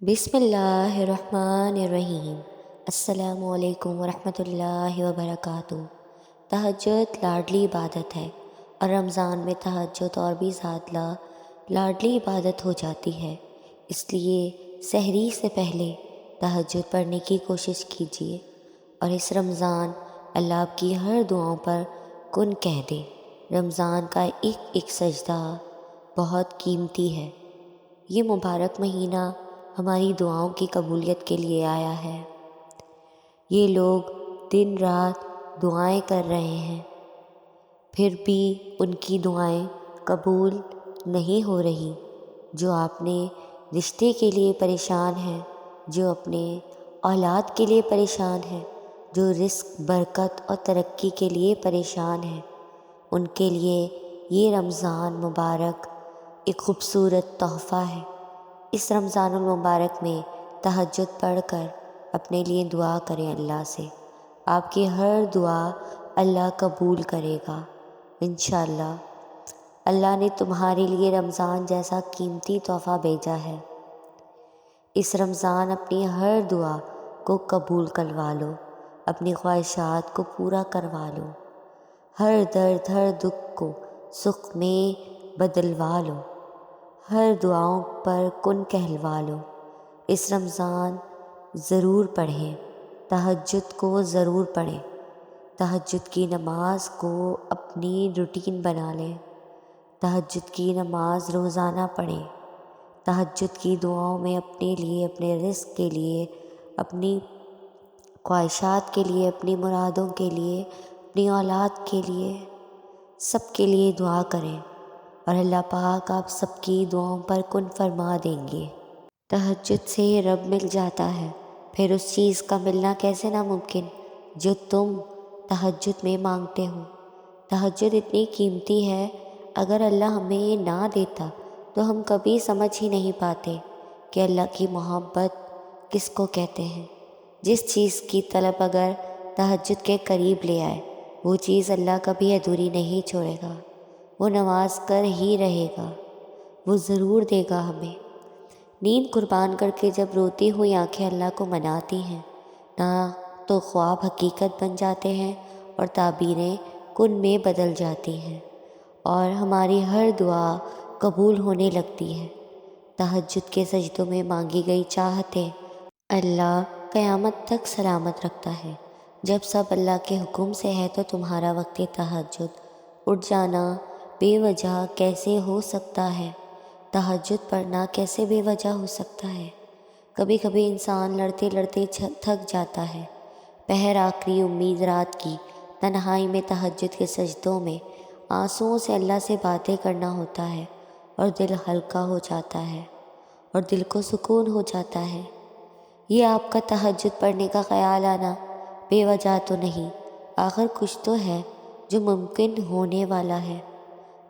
بسم اللہ الرحمن الرحیم۔ السلام علیکم ورحمۃ اللہ وبرکاتہ۔ تہجد لاڈلی عبادت ہے اور رمضان میں تہجد اور بھی زیادہ لاڈلی عبادت ہو جاتی ہے، اس لیے سحری سے پہلے تہجد پڑھنے کی کوشش کیجیے اور اس رمضان اللہ آپ کی ہر دعاؤں پر کن کہہ دے۔ رمضان کا ایک ایک سجدہ بہت قیمتی ہے۔ یہ مبارک مہینہ ہماری دعاؤں کی قبولیت کے لیے آیا ہے۔ یہ لوگ دن رات دعائیں کر رہے ہیں، پھر بھی ان کی دعائیں قبول نہیں ہو رہی۔ جو اپنے رشتے کے لیے پریشان ہیں، جو اپنے اولاد کے لیے پریشان ہیں، جو رزق برکت اور ترقی کے لیے پریشان ہیں، ان کے لیے یہ رمضان مبارک ایک خوبصورت تحفہ ہے۔ اس رمضان المبارک میں تہجد پڑھ کر اپنے لیے دعا کریں اللہ سے، آپ کی ہر دعا اللہ قبول کرے گا انشاءاللہ۔ اللہ نے تمہارے لیے رمضان جیسا قیمتی تحفہ بھیجا ہے۔ اس رمضان اپنی ہر دعا کو قبول کروا لو، اپنی خواہشات کو پورا کروا لو، ہر درد ہر دکھ کو سکھ میں بدلوا لو، ہر دعاؤں پر کن کہلوا لو۔ اس رمضان ضرور پڑھیں، تہجد کو ضرور پڑھیں، تہجد کی نماز کو اپنی روٹین بنا لیں، تہجد کی نماز روزانہ پڑھیں، تہجد کی دعاؤں میں اپنے لیے، اپنے رزق کے لیے، اپنی خواہشات کے لیے، اپنی مرادوں کے لیے، اپنی اولاد کے لیے، سب کے لیے دعا کریں اور اللہ پاک آپ سب کی دعاؤں پر کن فرما دیں گے۔ تہجد سے رب مل جاتا ہے، پھر اس چیز کا ملنا کیسے ناممکن جو تم تہجد میں مانگتے ہو۔ تہجد اتنی قیمتی ہے، اگر اللہ ہمیں نہ دیتا تو ہم کبھی سمجھ ہی نہیں پاتے کہ اللہ کی محبت کس کو کہتے ہیں۔ جس چیز کی طلب اگر تہجد کے قریب لے آئے، وہ چیز اللہ کبھی ادھوری نہیں چھوڑے گا، وہ نواز کر ہی رہے گا، وہ ضرور دے گا ہمیں۔ نیند قربان کر کے جب روتی ہوئی آنکھیں اللہ کو مناتی ہیں، نہ تو خواب حقیقت بن جاتے ہیں اور تعبیریں کن میں بدل جاتی ہیں اور ہماری ہر دعا قبول ہونے لگتی ہے۔ تہجد کے سجدوں میں مانگی گئی چاہتیں اللہ قیامت تک سلامت رکھتا ہے۔ جب سب اللہ کے حکم سے ہے تو تمہارا وقت تہجد اٹھ جانا بے وجہ کیسے ہو سکتا ہے؟ تہجد پڑھنا کیسے بے وجہ ہو سکتا ہے؟ کبھی کبھی انسان لڑتے لڑتے تھک جاتا ہے، پہر آخری امید رات کی تنہائی میں تہجد کے سجدوں میں آنسوؤں سے اللہ سے باتیں کرنا ہوتا ہے اور دل ہلکا ہو جاتا ہے اور دل کو سکون ہو جاتا ہے۔ یہ آپ کا تہجد پڑھنے کا خیال آنا بے وجہ تو نہیں، آخر کچھ تو ہے جو ممکن ہونے والا ہے۔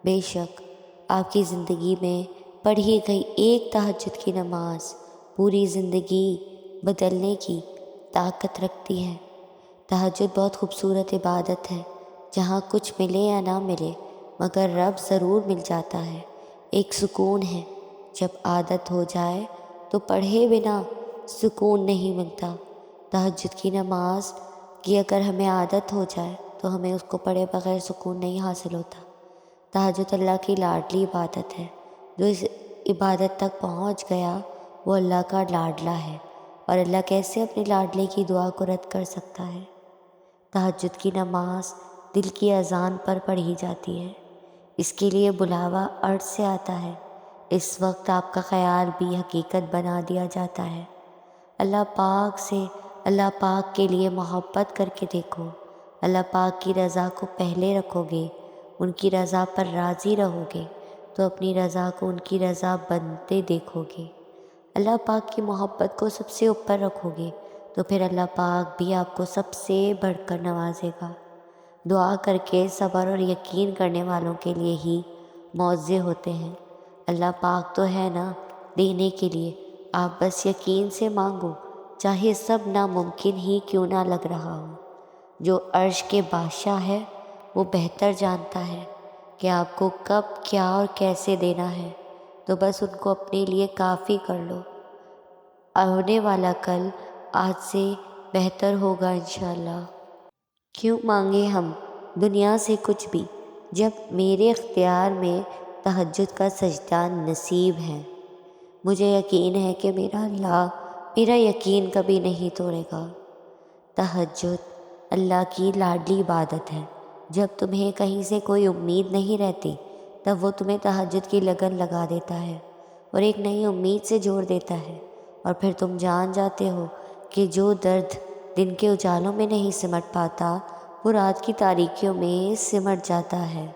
بے شک آپ کی زندگی میں پڑھی گئی ایک تہجد کی نماز پوری زندگی بدلنے کی طاقت رکھتی ہے۔ تہجد بہت خوبصورت عبادت ہے، جہاں کچھ ملے یا نہ ملے مگر رب ضرور مل جاتا ہے۔ ایک سکون ہے، جب عادت ہو جائے تو پڑھے بنا سکون نہیں ملتا۔ تہجد کی نماز کی اگر ہمیں عادت ہو جائے تو ہمیں اس کو پڑھے بغیر سکون نہیں حاصل ہوتا۔ تہجد اللہ کی لاڈلی عبادت ہے، جو اس عبادت تک پہنچ گیا وہ اللہ کا لاڈلا ہے، اور اللہ کیسے اپنے لاڈلے کی دعا کو رد کر سکتا ہے؟ تہجد کی نماز دل کی اذان پر پڑھی جاتی ہے، اس کے لیے بلاوا ارض سے آتا ہے۔ اس وقت آپ کا خیال بھی حقیقت بنا دیا جاتا ہے۔ اللہ پاک سے، اللہ پاک کے لیے محبت کر کے دیکھو۔ اللہ پاک کی رضا کو پہلے رکھو گے، ان کی رضا پر راضی رہو گے تو اپنی رضا کو ان کی رضا بنتے دیکھو گے۔ اللہ پاک کی محبت کو سب سے اوپر رکھو گے تو پھر اللہ پاک بھی آپ کو سب سے بڑھ کر نوازے گا۔ دعا کر کے صبر اور یقین کرنے والوں کے لیے ہی معاوضے ہوتے ہیں۔ اللہ پاک تو ہے نا دینے کے لیے، آپ بس یقین سے مانگو، چاہے سب ناممکن ہی کیوں نہ لگ رہا ہو۔ جو عرش کے بادشاہ ہے وہ بہتر جانتا ہے کہ آپ کو کب کیا اور کیسے دینا ہے، تو بس ان کو اپنے لیے کافی کر لو۔ آنے والا کل آج سے بہتر ہوگا انشاءاللہ۔ کیوں مانگے ہم دنیا سے کچھ بھی جب میرے اختیار میں تہجد کا سجدہ نصیب ہے۔ مجھے یقین ہے کہ میرا اللہ میرا یقین کبھی نہیں توڑے گا۔ تہجد اللہ کی لاڈلی عبادت ہے۔ جب تمہیں کہیں سے کوئی امید نہیں رہتی تب وہ تمہیں تہجد کی لگن لگا دیتا ہے اور ایک نئی امید سے جوڑ دیتا ہے، اور پھر تم جان جاتے ہو کہ جو درد دن کے اجالوں میں نہیں سمٹ پاتا وہ رات کی تاریکیوں میں سمٹ جاتا ہے۔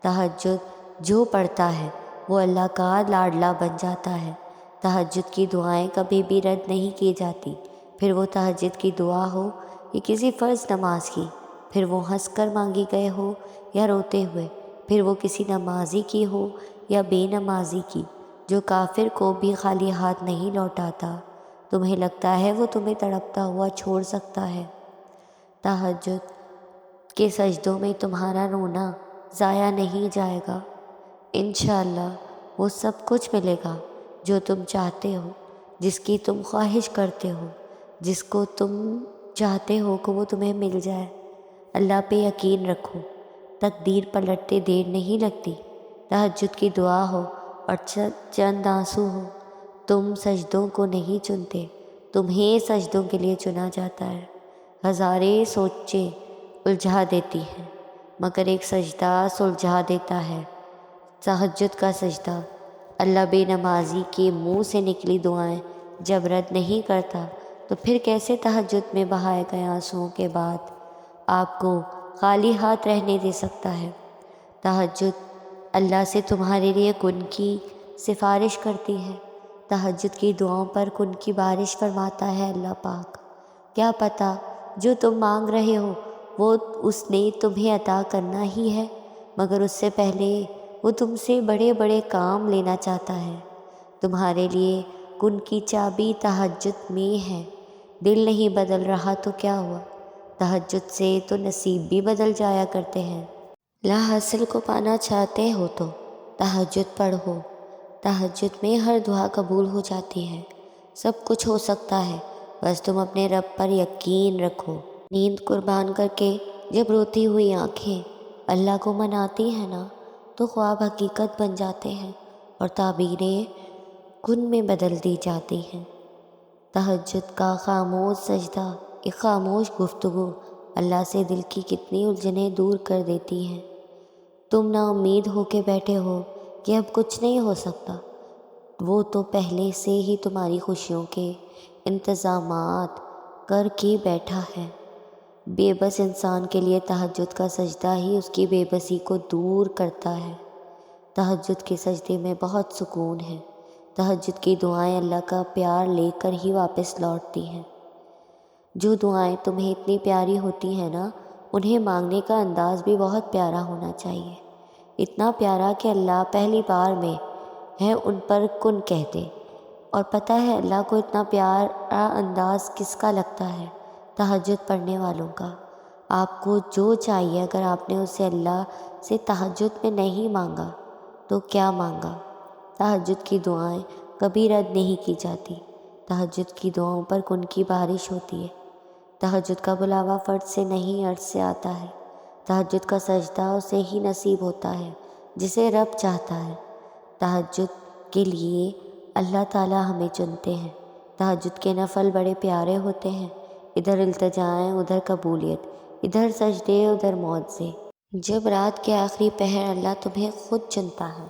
تہجد جو پڑھتا ہے وہ اللہ کا لاڈلا بن جاتا ہے۔ تہجد کی دعائیں کبھی بھی رد نہیں کی جاتی، پھر وہ تہجد کی دعا ہو یا کسی فرض نماز کی، پھر وہ ہنس کر مانگی گئے ہو یا روتے ہوئے، پھر وہ کسی نمازی کی ہو یا بے نمازی کی۔ جو کافر کو بھی خالی ہاتھ نہیں لوٹاتا، تمہیں لگتا ہے وہ تمہیں تڑپتا ہوا چھوڑ سکتا ہے؟ تہجد کے سجدوں میں تمہارا رونا ضائع نہیں جائے گا۔ انشاءاللہ وہ سب کچھ ملے گا جو تم چاہتے ہو، جس کی تم خواہش کرتے ہو، جس کو تم چاہتے ہو کہ وہ تمہیں مل جائے۔ اللہ پہ یقین رکھو، تقدیر پلٹتے دیر نہیں لگتی۔ تہجد کی دعا ہو اور چند آنسو ہو، تم سجدوں کو نہیں چنتے، تمہیں سجدوں کے لیے چنا جاتا ہے۔ ہزاریں سوچیں الجھا دیتی ہیں مگر ایک سجدہ سلجھا دیتا ہے۔ تہجد کا سجدہ اللہ بے نمازی کے منہ سے نکلی دعائیں جب رد نہیں کرتا تو پھر کیسے تہجد میں بہائے گئے آنسوؤں کے بعد آپ کو خالی ہاتھ رہنے دے سکتا ہے؟ تہجد اللہ سے تمہارے لیے کن کی سفارش کرتی ہے۔ تہجد کی دعاؤں پر کن کی بارش فرماتا ہے اللہ پاک۔ کیا پتہ جو تم مانگ رہے ہو وہ اس نے تمہیں عطا کرنا ہی ہے، مگر اس سے پہلے وہ تم سے بڑے بڑے کام لینا چاہتا ہے۔ تمہارے لیے کن کی چابی تہجد میں ہے۔ دل نہیں بدل رہا تو کیا ہوا، تہجد سے تو نصیب بھی بدل جایا کرتے ہیں۔ لا حاصل کو پانا چاہتے ہو تو تہجد پڑھو۔ تہجد میں ہر دعا قبول ہو جاتی ہے، سب کچھ ہو سکتا ہے، بس تم اپنے رب پر یقین رکھو۔ نیند قربان کر کے جب روتی ہوئی آنکھیں اللہ کو مناتی ہیں نا تو خواب حقیقت بن جاتے ہیں اور تعبیریں کن میں بدل دی جاتی ہیں۔ تہجد کا خاموش سجدہ، ایک خاموش گفتگو اللہ سے دل کی کتنی الجھنیں دور کر دیتی ہیں۔ تم نا امید ہو کے بیٹھے ہو کہ اب کچھ نہیں ہو سکتا، وہ تو پہلے سے ہی تمہاری خوشیوں کے انتظامات کر کے بیٹھا ہے۔ بے بس انسان کے لیے تہجد کا سجدہ ہی اس کی بے بسی کو دور کرتا ہے۔ تہجد کے سجدے میں بہت سکون ہے۔ تہجد کی دعائیں اللہ کا پیار لے کر ہی واپس لوٹتی ہیں۔ جو دعائیں تمہیں اتنی پیاری ہوتی ہیں نا انہیں مانگنے کا انداز بھی بہت پیارا ہونا چاہیے، اتنا پیارا کہ اللہ پہلی بار میں ہے ان پر کن کہتے۔ اور پتہ ہے اللہ کو اتنا پیارا انداز کس کا لگتا ہے؟ تہجد پڑھنے والوں کا۔ آپ کو جو چاہیے اگر آپ نے اسے اللہ سے تہجد میں نہیں مانگا تو کیا مانگا؟ تہجد کی دعائیں کبھی رد نہیں کی جاتی۔ تہجد کی دعاؤں پر کن کی بارش ہوتی ہے۔ تہجد کا بلاوا فرد سے نہیں عرض سے آتا ہے۔ تہجد کا سجدہ اسے ہی نصیب ہوتا ہے جسے رب چاہتا ہے۔ تہجد کے لیے اللہ تعالیٰ ہمیں چنتے ہیں۔ تہجد کے نفل بڑے پیارے ہوتے ہیں، ادھر التجائیں ادھر قبولیت، ادھر سجدے ادھر معجزے۔ جب رات کے آخری پہر اللہ تمہیں خود چنتا ہے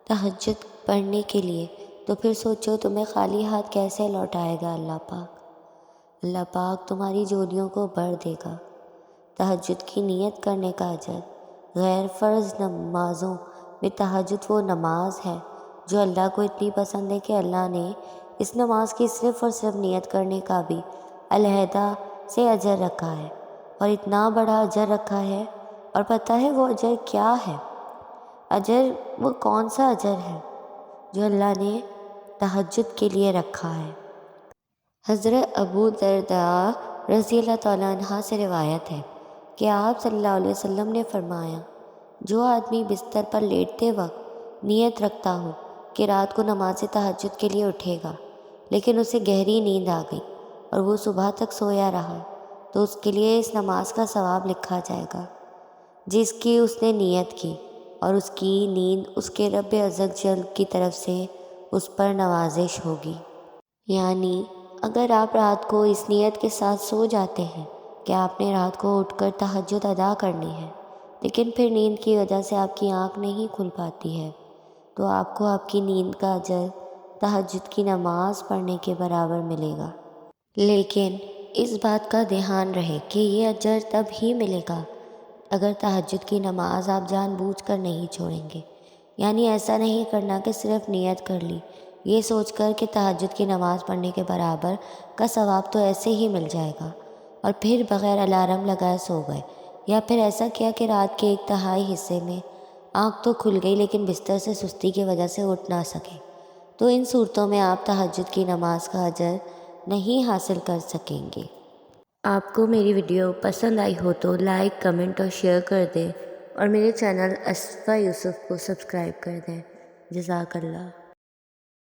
تہجد پڑھنے کے لیے تو پھر سوچو تمہیں خالی ہاتھ کیسے لوٹائے گا اللہ پاک۔ اللہ پاک تمہاری جولیوں کو بھر دے گا۔ تہجد کی نیت کرنے کا اجر۔ غیر فرض نمازوں میں تہجد وہ نماز ہے جو اللہ کو اتنی پسند ہے کہ اللہ نے اس نماز کی صرف اور صرف نیت کرنے کا بھی علیحدہ سے اجر رکھا ہے، اور اتنا بڑا اجر رکھا ہے۔ اور پتہ ہے وہ اجر کیا ہے؟ اجر وہ کون سا اجر ہے جو اللہ نے تہجد کے لیے رکھا ہے؟ حضرت ابو درداء رضی اللہ تعالیٰ عنہ سے روایت ہے کہ آپ صلی اللہ علیہ وسلم نے فرمایا، جو آدمی بستر پر لیٹتے وقت نیت رکھتا ہو کہ رات کو نماز تہجد کے لیے اٹھے گا لیکن اسے گہری نیند آ گئی اور وہ صبح تک سویا رہا، تو اس کے لیے اس نماز کا ثواب لکھا جائے گا جس کی اس نے نیت کی، اور اس کی نیند اس کے رب عز و جل کی طرف سے اس پر نوازش ہوگی۔ یعنی اگر آپ رات کو اس نیت کے ساتھ سو جاتے ہیں کہ آپ نے رات کو اٹھ کر تہجد ادا کرنی ہے، لیکن پھر نیند کی وجہ سے آپ کی آنکھ نہیں کھل پاتی ہے، تو آپ کو آپ کی نیند کا اجر تہجد کی نماز پڑھنے کے برابر ملے گا۔ لیکن اس بات کا دھیان رہے کہ یہ اجر تب ہی ملے گا اگر تہجد کی نماز آپ جان بوجھ کر نہیں چھوڑیں گے۔ یعنی ایسا نہیں کرنا کہ صرف نیت کر لی یہ سوچ کر کہ تہجد کی نماز پڑھنے کے برابر کا ثواب تو ایسے ہی مل جائے گا، اور پھر بغیر الارم لگائے سو گئے، یا پھر ایسا کیا کہ رات کے 1/3 حصے میں آنکھ تو کھل گئی لیکن بستر سے سستی کی وجہ سے اٹھ نہ سکے، تو ان صورتوں میں آپ تہجد کی نماز کا اجر نہیں حاصل کر سکیں گے۔ آپ کو میری ویڈیو پسند آئی ہو تو لائک، کمنٹ اور شیئر کر دیں، اور میرے چینل اصفیہ یوسف کو سبسکرائب کر دیں۔ جزاک اللہ۔